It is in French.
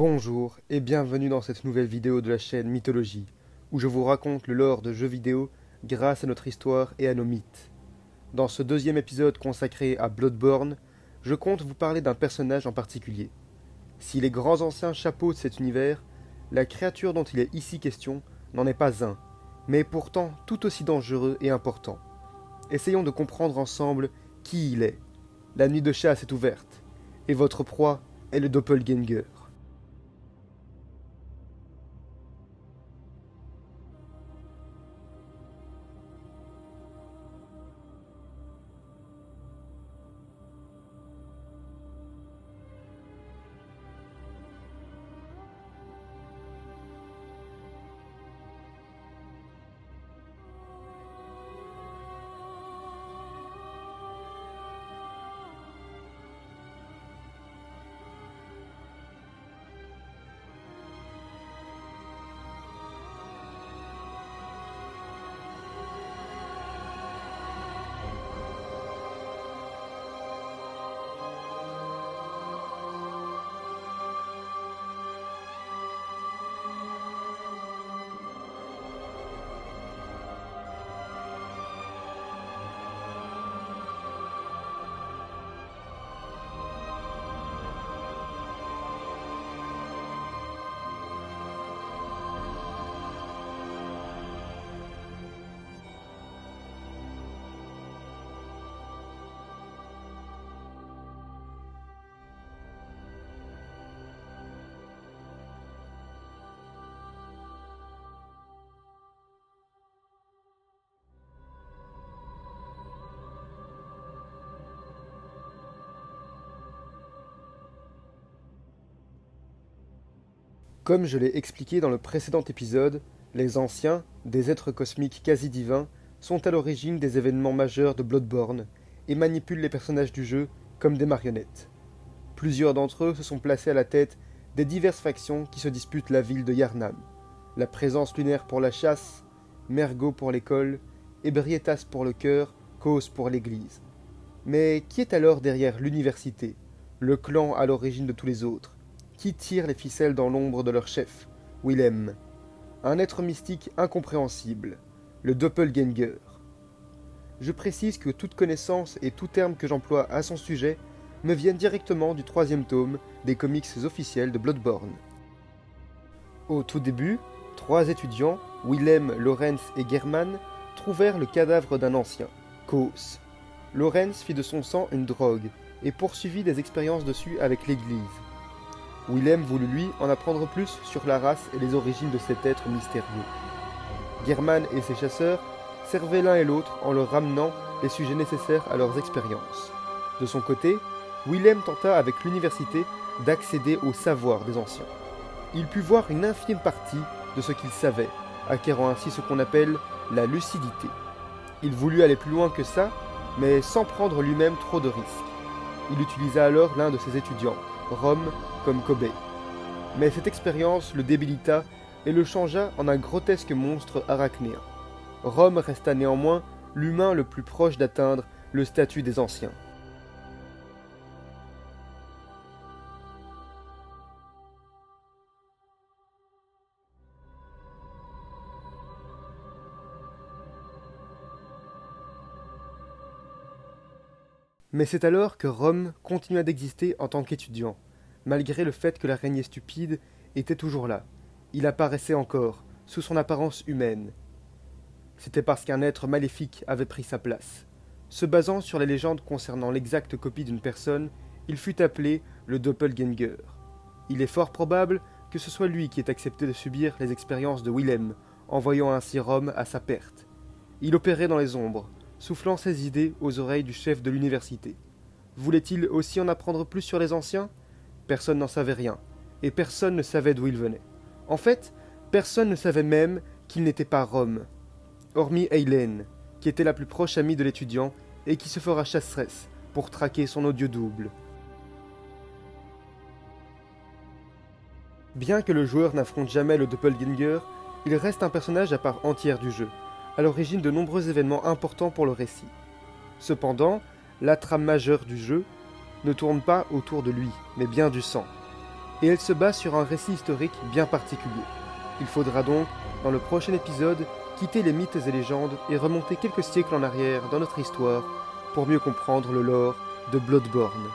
Bonjour et bienvenue dans cette nouvelle vidéo de la chaîne Mythologie, où je vous raconte le lore de jeux vidéo grâce à notre histoire et à nos mythes. Dans ce deuxième épisode consacré à Bloodborne, je compte vous parler d'un personnage en particulier. Si les grands anciens chapeautent cet univers, la créature dont il est ici question n'en est pas un, mais pourtant tout aussi dangereux et important. Essayons de comprendre ensemble qui il est. La nuit de chasse est ouverte, et votre proie est le Doppelganger. Comme je l'ai expliqué dans le précédent épisode, les Anciens, des êtres cosmiques quasi-divins, sont à l'origine des événements majeurs de Bloodborne et manipulent les personnages du jeu comme des marionnettes. Plusieurs d'entre eux se sont placés à la tête des diverses factions qui se disputent la ville de Yharnam. La présence lunaire pour la chasse, Mergo pour l'école, Ebrietas pour le cœur, Kos pour l'église. Mais qui est alors derrière l'université, le clan à l'origine de tous les autres? Qui tire les ficelles dans l'ombre de leur chef, Willem? Un être mystique incompréhensible, le Doppelganger. Je précise que toute connaissance et tout terme que j'emploie à son sujet me viennent directement du troisième tome des comics officiels de Bloodborne. Au tout début, trois étudiants, Willem, Lorenz et German, trouvèrent le cadavre d'un ancien, Kos. Lorenz fit de son sang une drogue et poursuivit des expériences dessus avec l'église. Willem voulut lui en apprendre plus sur la race et les origines de cet être mystérieux. German et ses chasseurs servaient l'un et l'autre en leur ramenant les sujets nécessaires à leurs expériences. De son côté, Willem tenta avec l'université d'accéder au savoir des anciens. Il put voir une infime partie de ce qu'ils savaient, acquérant ainsi ce qu'on appelle la lucidité. Il voulut aller plus loin que ça, mais sans prendre lui-même trop de risques. Il utilisa alors l'un de ses étudiants, Rom, comme cobaye. Mais cette expérience le débilita et le changea en un grotesque monstre arachnéen. Rom resta néanmoins l'humain le plus proche d'atteindre le statut des anciens. Mais c'est alors que Rom continua d'exister en tant qu'étudiant, malgré le fait que l'araignée stupide était toujours là. Il apparaissait encore, sous son apparence humaine. C'était parce qu'un être maléfique avait pris sa place. Se basant sur les légendes concernant l'exacte copie d'une personne, il fut appelé le Doppelganger. Il est fort probable que ce soit lui qui ait accepté de subir les expériences de Willem, envoyant ainsi Rom à sa perte. Il opérait dans les ombres, soufflant ses idées aux oreilles du chef de l'université. Voulait-il aussi en apprendre plus sur les anciens? Personne n'en savait rien, et personne ne savait d'où il venait. En fait, personne ne savait même qu'il n'était pas Rom, hormis Eileen, qui était la plus proche amie de l'étudiant et qui se fera chasseresse pour traquer son odieux double. Bien que le joueur n'affronte jamais le Doppelganger, il reste un personnage à part entière du jeu, à l'origine de nombreux événements importants pour le récit. Cependant, la trame majeure du jeu ne tourne pas autour de lui, mais bien du sang. et elle se base sur un récit historique bien particulier. Il faudra donc, dans le prochain épisode, quitter les mythes et légendes et remonter quelques siècles en arrière dans notre histoire pour mieux comprendre le lore de Bloodborne.